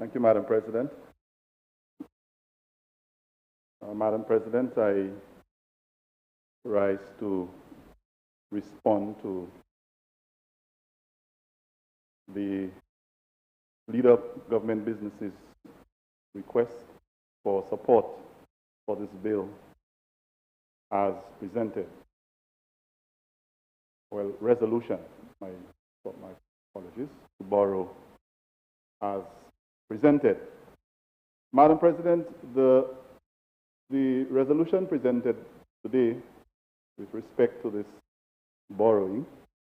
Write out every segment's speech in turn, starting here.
Thank you, Madam President. Madam President, I rise to respond to the Leader of Government Businesses request for support for this bill as presented. Well, resolution, my apologies, to borrow as presented. Madam President, the resolution presented today with respect to this borrowing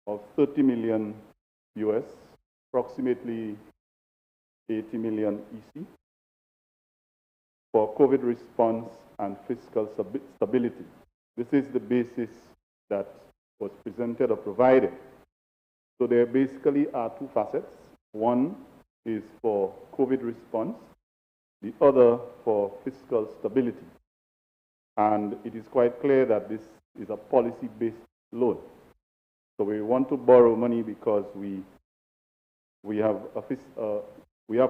of 30 million US, approximately 80 million EC, for COVID response and fiscal stability. This is the basis that was presented or provided. So there basically are two facets. One is for COVID response, the other for fiscal stability. And it is quite clear that this is a policy-based loan. So we want to borrow money because we have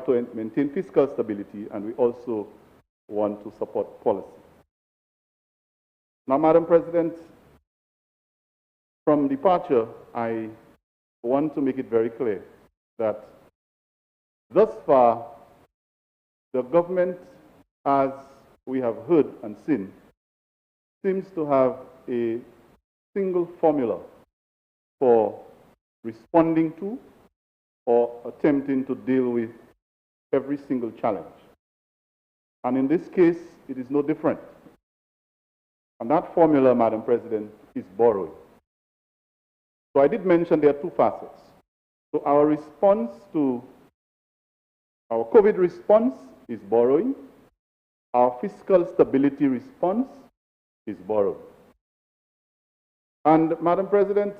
to maintain fiscal stability, and we also want to support policy. Now, Madam President, from departure, I want to make it very clear that thus far, the government, as we have heard and seen, seems to have a single formula for responding to or attempting to deal with every single challenge. And in this case, it is no different. And that formula, Madam President, is borrowing. So I did mention there are two facets. So our response to our COVID response is borrowing. Our fiscal stability response is borrowing. And Madam President,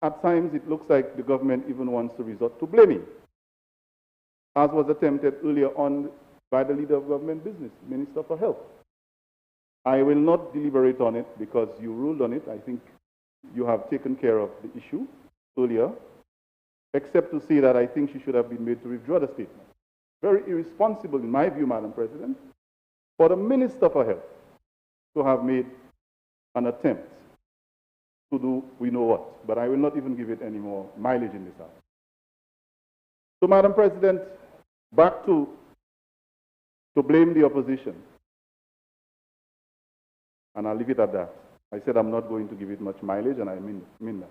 at times it looks like the government even wants to resort to blaming, as was attempted earlier on by the Leader of Government Business, Minister for Health. I will not deliberate on it because you ruled on it. I think you have taken care of the issue earlier, except to say that I think she should have been made to withdraw the statement. Very irresponsible, in my view, Madam President, for the Minister for Health to have made an attempt to do we know what, but I will not even give it any more mileage in this house. So, Madam President, back to blame the opposition, and I'll leave it at that. I said I'm not going to give it much mileage, and I mean that.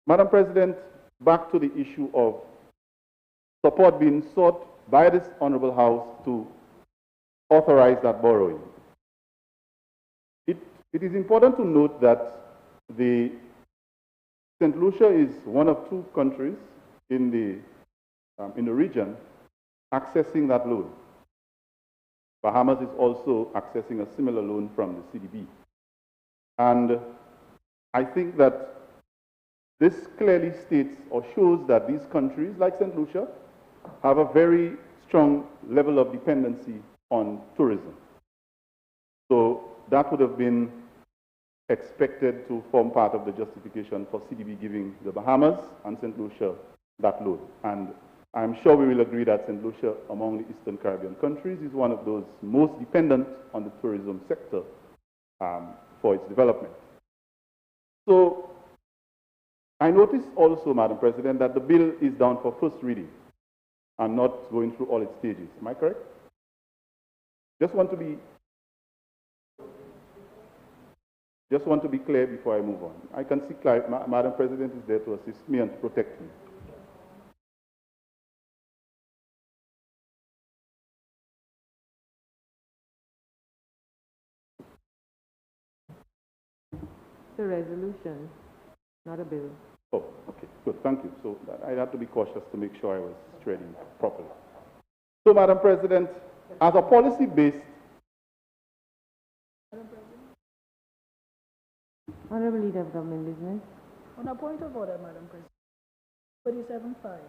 Madam President, back to the issue of support being sought by this Honorable House to authorize that borrowing. It is important to note that St. Lucia is one of two countries in the region accessing that loan. Bahamas is also accessing a similar loan from the CDB. And I think that this clearly states or shows that these countries, like St. Lucia, have a very strong level of dependency on tourism. So that would have been expected to form part of the justification for CDB giving the Bahamas and St. Lucia that loan. And I'm sure we will agree that St. Lucia, among the Eastern Caribbean countries, is one of those most dependent on the tourism sector for its development. So I noticed also, Madam President, that the bill is down for first reading and not going through all its stages. Am I correct? Just want to be clear before I move on. I can see Madam President is there to assist me and to protect me. It's a resolution, not a bill. Oh, okay, good, thank you. So I had to be cautious to make sure I was treading properly. So, Madam President, as a policy-based... Honorable Leader of Government Business. On a point of order, Madam President, 37.5.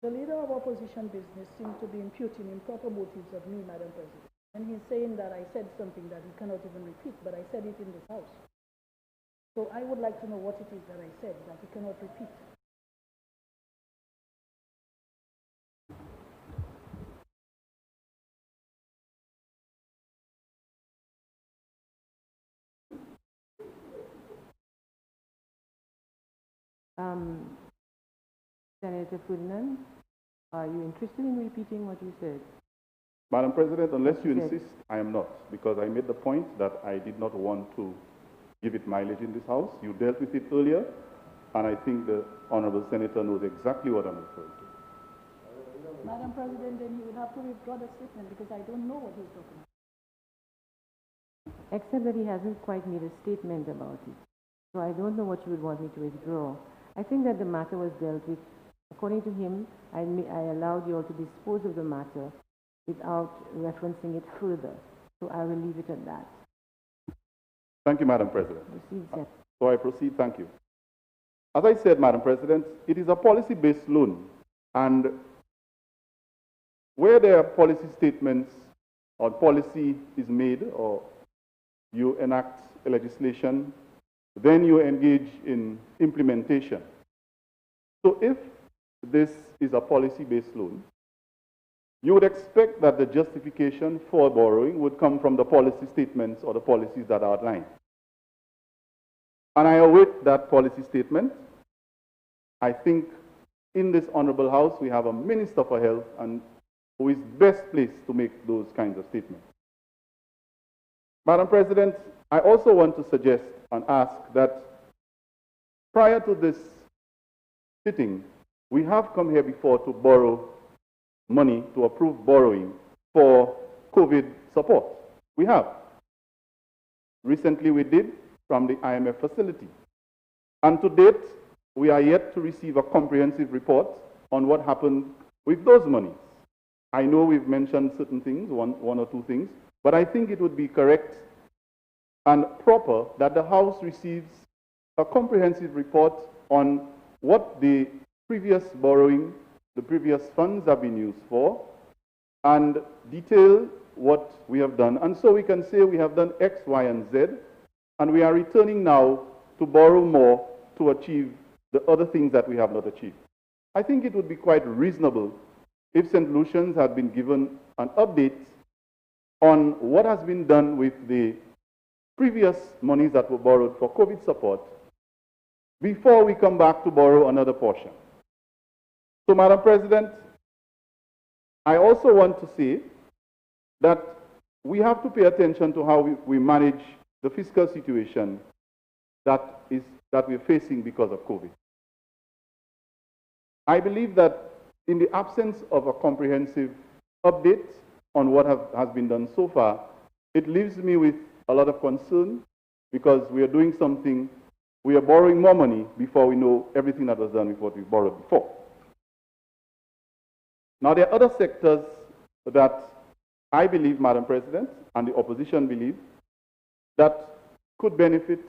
The Leader of Opposition Business seems to be imputing improper motives of me, Madam President. And he's saying that I said something that he cannot even repeat, but I said it in this House. So I would like to know what it is that I said that he cannot repeat. Senator Ferdinand, are you interested in repeating what you said? Madam President, unless you Yes. insist, I am not, because I made the point that I did not want to give it mileage in this House. You dealt with it earlier, and I think the Honorable Senator knows exactly what I'm referring to. Madam President, then you would have to withdraw the statement because I don't know what he's talking about. Except that he hasn't quite made a statement about it. So I don't know what you would want me to withdraw. I think that the matter was dealt with. According to him, I allowed you all to dispose of the matter without referencing it further. So I will leave it at that. Thank you, Madam President. Proceed, Seth. So I proceed, thank you. As I said, Madam President, it is a policy-based loan, and where there are policy statements or policy is made or you enact a legislation, then you engage in implementation. So if this is a policy-based loan, you would expect that the justification for borrowing would come from the policy statements or the policies that are outlined. And I await that policy statement. I think in this Honorable House, we have a Minister for Health and who is best placed to make those kinds of statements. Madam President, I also want to suggest and ask that prior to this sitting, we have come here before to borrow money, to approve borrowing for COVID support. We have. Recently we did from the IMF facility. And to date, we are yet to receive a comprehensive report on what happened with those monies. I know we've mentioned certain things, one or two things, but I think it would be correct and proper that the House receives a comprehensive report on what the previous borrowing, the previous funds have been used for, and detail what we have done. And so we can say we have done X, Y, and Z, and we are returning now to borrow more to achieve the other things that we have not achieved. I think it would be quite reasonable if St. Lucians had been given an update on what has been done with the previous monies that were borrowed for COVID support before we come back to borrow another portion. So, Madam President, I also want to say that we have to pay attention to how we manage the fiscal situation that we're facing because of COVID. I believe that in the absence of a comprehensive update on what has been done so far, it leaves me with a lot of concern because we are doing something, we are borrowing more money before we know everything that was done with what we borrowed before. Now, there are other sectors that I believe, Madam President, and the opposition believe, that could benefit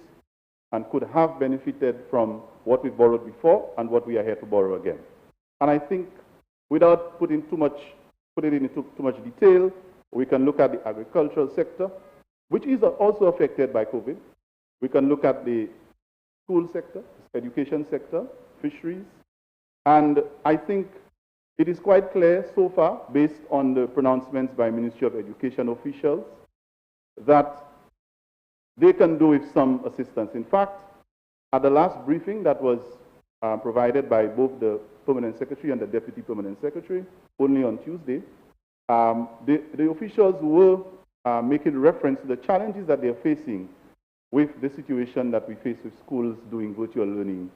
and could have benefited from what we borrowed before and what we are here to borrow again. And I think, without putting it into too much detail, we can look at the agricultural sector, which is also affected by COVID. We can look at the school sector, education sector, fisheries, and I think it is quite clear so far, based on the pronouncements by Ministry of Education officials, that they can do with some assistance. In fact, at the last briefing that was provided by both the Permanent Secretary and the Deputy Permanent Secretary, only on Tuesday, the officials were making reference to the challenges that they are facing with the situation that we face with schools doing virtual learning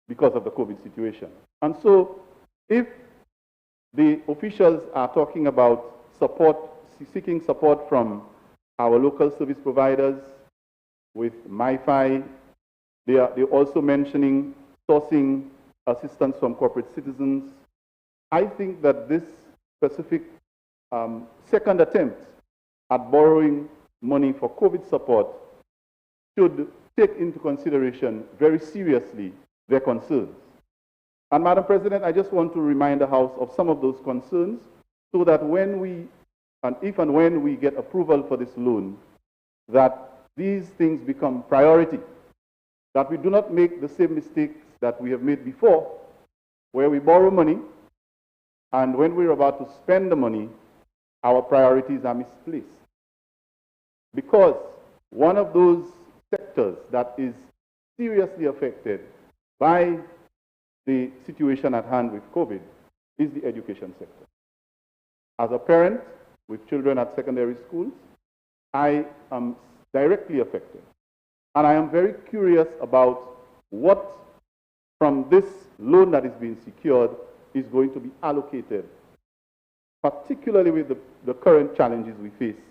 because of the COVID situation. And so, if the officials are talking about support, seeking support from our local service providers with MiFi, they're also mentioning sourcing assistance from corporate citizens. I think that this specific second attempt at borrowing money for COVID support should take into consideration very seriously their concerns. And Madam President, I just want to remind the House of some of those concerns so that when we, and if and when we get approval for this loan, that these things become priority, that we do not make the same mistakes that we have made before, where we borrow money, and when we're about to spend the money, our priorities are misplaced. Because one of those sectors that is seriously affected by the situation at hand with COVID is the education sector. As a parent with children at secondary schools, I am directly affected. And I am very curious about what from this loan that is being secured is going to be allocated, particularly with the current challenges we face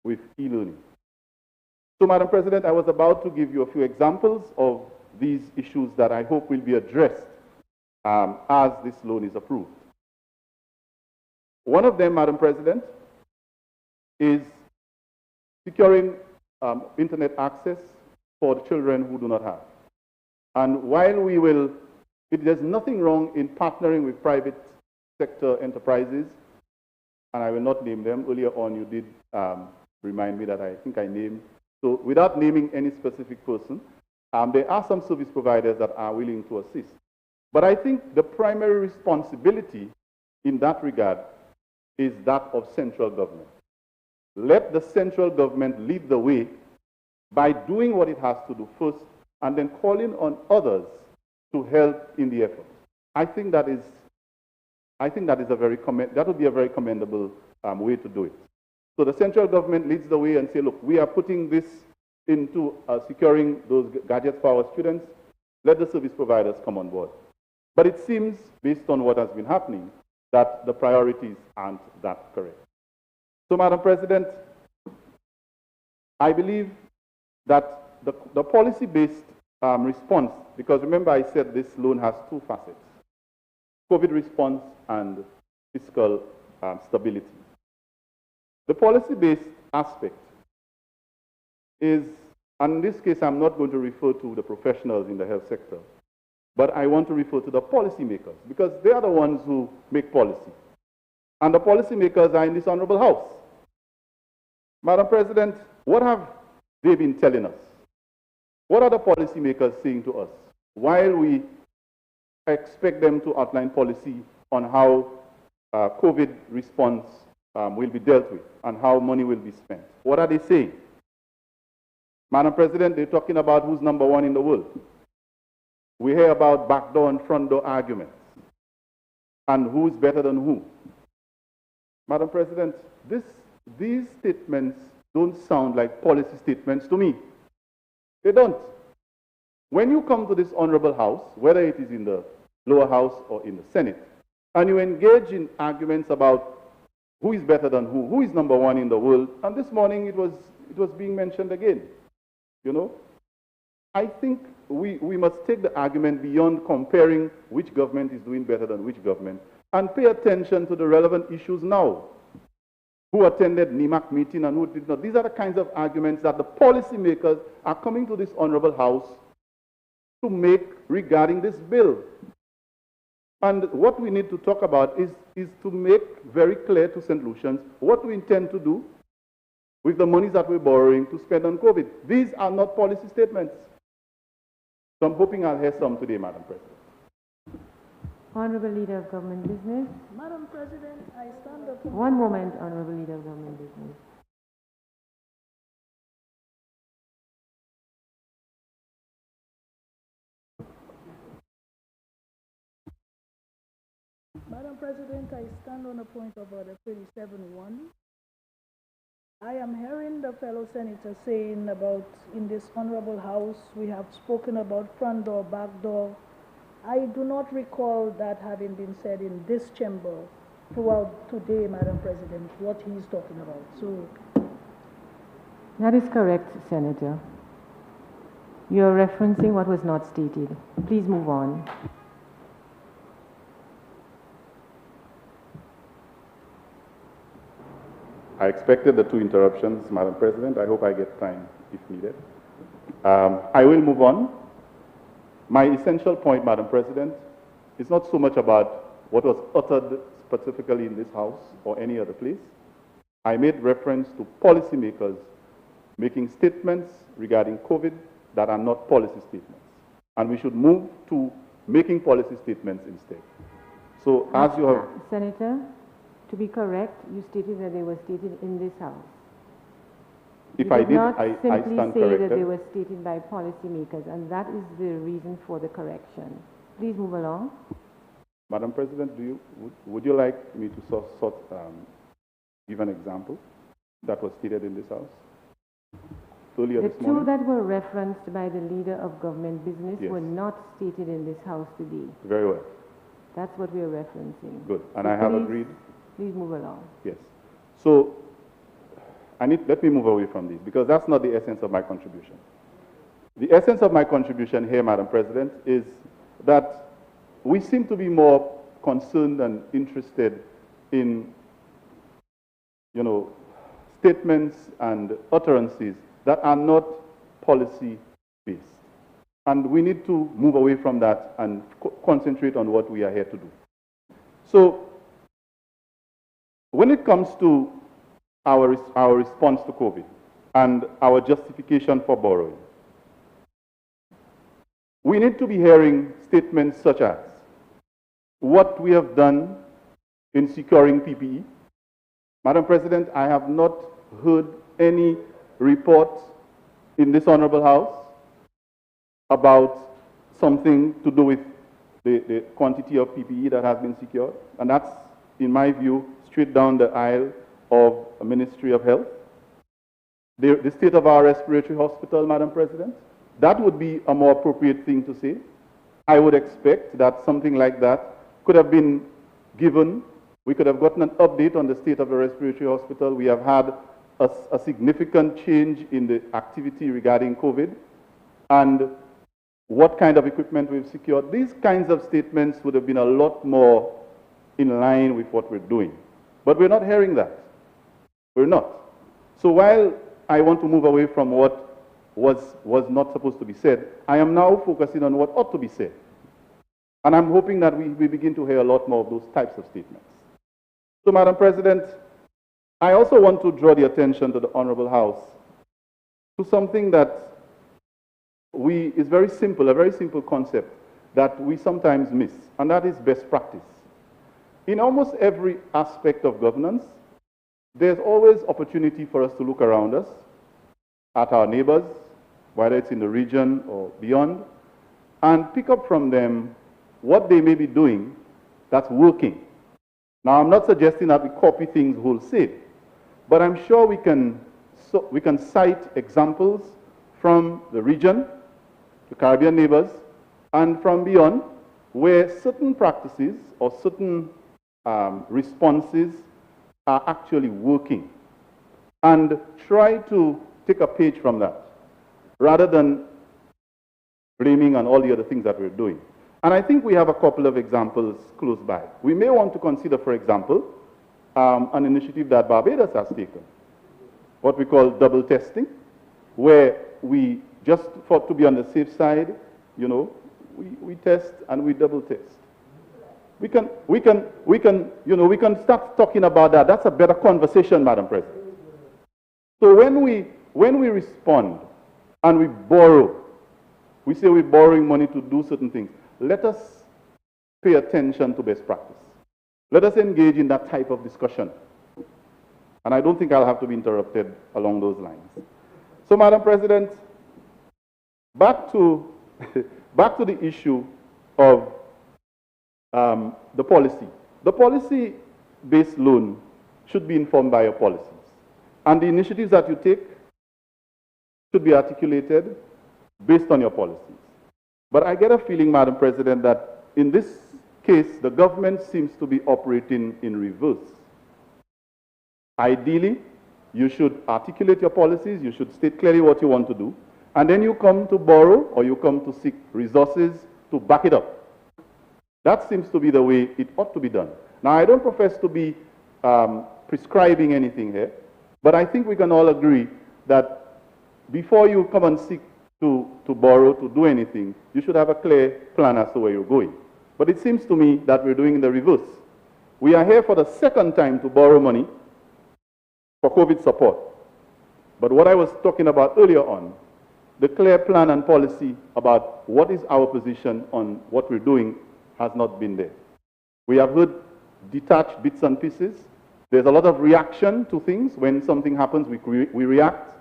with e-learning. So, Madam President, I was about to give you a few examples of these issues that I hope will be addressed as this loan is approved. One of them, Madam President, is securing internet access for the children who do not have. And while there's nothing wrong in partnering with private sector enterprises, and I will not name them. Earlier on, you did remind me that I think I named. So without naming any specific person, there are some service providers that are willing to assist. But I think the primary responsibility in that regard is that of central government. Let the central government lead the way by doing what it has to do first, and then calling on others to help in the effort. I think that would be a very commendable way to do it. So the central government leads the way and say, look, we are putting this into securing those gadgets for our students. Let the service providers come on board. But it seems, based on what has been happening, that the priorities aren't that correct. So, Madam President, I believe that the policy-based response, because remember I said this loan has two facets: COVID response and fiscal stability. The policy-based aspect is, and in this case I'm not going to refer to the professionals in the health sector, but I want to refer to the policymakers, because they are the ones who make policy. And the policymakers are in this honorable house. Madam President, what have they been telling us? What are the policymakers saying to us while we expect them to outline policy on how COVID response will be dealt with and how money will be spent? What are they saying? Madam President, they're talking about who's number one in the world. We hear about backdoor and front door arguments and who's better than who. Madam President, these statements don't sound like policy statements to me. They don't. When you come to this honorable house, whether it is in the lower house or in the Senate, and you engage in arguments about who is better than who is number one in the world, and this morning it was being mentioned again, you know, I think we must take the argument beyond comparing which government is doing better than which government and pay attention to the relevant issues now. Who attended NEMAC meeting and who did not. These are the kinds of arguments that the policymakers are coming to this honorable house to make regarding this bill. And what we need to talk about is to make very clear to St. Lucians what we intend to do with the monies that we're borrowing to spend on COVID. These are not policy statements. So I'm hoping I'll hear some today, Madam President. Honorable Leader of Government Business. Madam President, I stand up. One moment, Honorable Leader of Government Business. Madam President, I stand on a point of order 37.1. I am hearing the fellow senator saying about, in this honorable house, we have spoken about front door, back door. I do not recall that having been said in this chamber throughout today, Madam President, what he is talking about. So, that is correct, Senator. You are referencing what was not stated. Please move on. I expected the two interruptions, Madam President. I hope I get time if needed. I will move on. My essential point, Madam President, is not so much about what was uttered specifically in this House or any other place. I made reference to policymakers making statements regarding COVID that are not policy statements. And we should move to making policy statements instead. So as you have... Senator, to be correct, you stated that they were stated in this House. If I did, not I simply stand say corrected. that they were stated by policymakers, and that is the reason for the correction. Please move along. Madam President, would you like me to give an example that was stated in this House earlier The this two morning? that were referenced by the leader of government business Yes. were not stated in this House today. Very well. That's what we are referencing. Good. And So I have please- agreed. Please move along. Yes. So let me move away from this because that's not the essence of my contribution. The essence of my contribution here, Madam President, is that we seem to be more concerned and interested in, statements and utterances that are not policy-based. And we need to move away from that and concentrate on what we are here to do. So when it comes to our response to COVID and our justification for borrowing, we need to be hearing statements such as what we have done in securing PPE. Madam President, I have not heard any report in this Honorable House about something to do with the quantity of PPE that has been secured. And that's, in my view, straight down the aisle of the Ministry of Health. The state of our respiratory hospital, Madam President, that would be a more appropriate thing to say. I would expect that something like that could have been given. We could have gotten an update on the state of the respiratory hospital. We have had a significant change in the activity regarding COVID and what kind of equipment we've secured. These kinds of statements would have been a lot more in line with what we're doing. But we're not hearing that. We're not. So while I want to move away from what was not supposed to be said, I am now focusing on what ought to be said. And I'm hoping that we begin to hear a lot more of those types of statements. So, Madam President, I also want to draw the attention to the Honorable House to something that is very simple, a very simple concept that we sometimes miss, and that is best practice. In almost every aspect of governance, there's always opportunity for us to look around us, at our neighbors, whether it's in the region or beyond, and pick up from them what they may be doing that's working. Now, I'm not suggesting that we copy things wholesale, but I'm sure we can cite examples from the region, the Caribbean neighbors, and from beyond, where certain practices or certain responses are actually working. And try to take a page from that, rather than blaming on all the other things that we're doing. And I think we have a couple of examples close by. We may want to consider, for example, an initiative that Barbados has taken, what we call double testing, where we, just to be on the safe side, we test and we double test. We can start talking about that. That's a better conversation, Madam President. So when we respond and we borrow, we say we're borrowing money to do certain things. Let us pay attention to best practice. Let us engage in that type of discussion. And I don't think I'll have to be interrupted along those lines. So, Madam President, back to the issue of the policy. The policy-based loan should be informed by your policies. And the initiatives that you take should be articulated based on your policies. But I get a feeling, Madam President, that in this case, the government seems to be operating in reverse. Ideally, you should articulate your policies, you should state clearly what you want to do, and then you come to borrow or you come to seek resources to back it up. That seems to be the way it ought to be done. Now, I don't profess to be prescribing anything here, but I think we can all agree that before you come and seek to borrow, to do anything, you should have a clear plan as to where you're going. But it seems to me that we're doing the reverse. We are here for the second time to borrow money for COVID support. But what I was talking about earlier on, the clear plan and policy about what is our position on what we're doing has not been there. We have heard detached bits and pieces. There's a lot of reaction to things. When something happens, we react.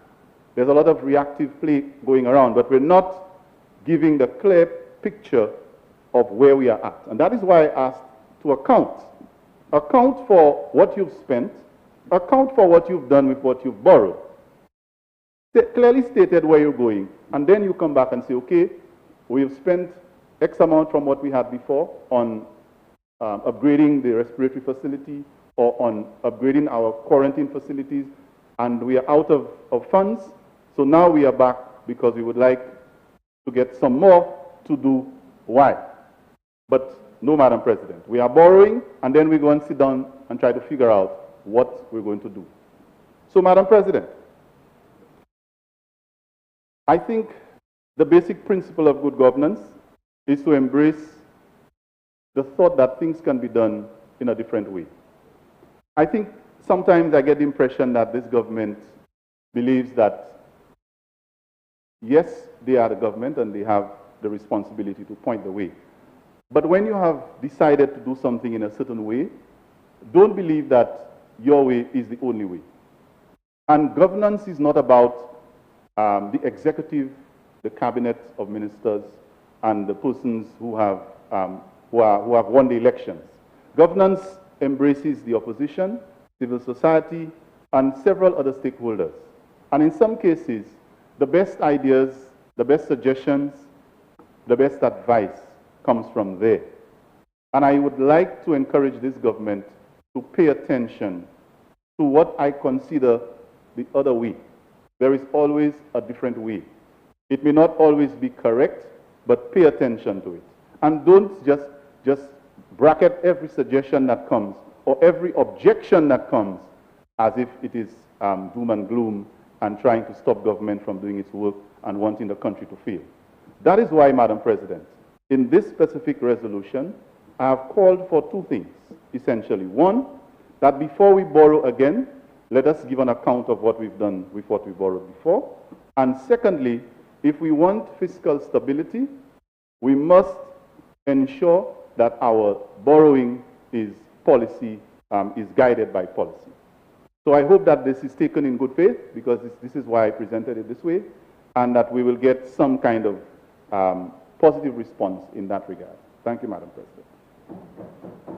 There's a lot of reactive play going around, but we're not giving the clear picture of where we are at. And that is why I asked to account. Account for what you've spent, account for what you've done with what you've borrowed. Clearly stated where you're going, and then you come back and say, okay, we've spent X amount from what we had before on upgrading the respiratory facility or on upgrading our quarantine facilities, and we are out of funds, so now we are back because we would like to get some more to do Y. But no, Madam President, we are borrowing, and then we go and sit down and try to figure out what we're going to do. So, Madam President, I think the basic principle of good governance is to embrace the thought that things can be done in a different way. I think sometimes I get the impression that this government believes that, yes, they are the government and they have the responsibility to point the way. But when you have decided to do something in a certain way, don't believe that your way is the only way. And governance is not about the executive, the cabinet of ministers, and the persons who have won the elections. Governance embraces the opposition, civil society, and several other stakeholders. And in some cases, the best ideas, the best suggestions, the best advice comes from there. And I would like to encourage this government to pay attention to what I consider the other way. There is always a different way. It may not always be correct, but pay attention to it. And don't just bracket every suggestion that comes or every objection that comes as if it is doom and gloom and trying to stop government from doing its work and wanting the country to fail. That is why, Madam President, in this specific resolution, I have called for two things, essentially. One, that before we borrow again, let us give an account of what we've done with what we borrowed before. And secondly, if we want fiscal stability, we must ensure that our borrowing is guided by policy. So I hope that this is taken in good faith, because this is why I presented it this way, and that we will get some kind of positive response in that regard. Thank you, Madam President.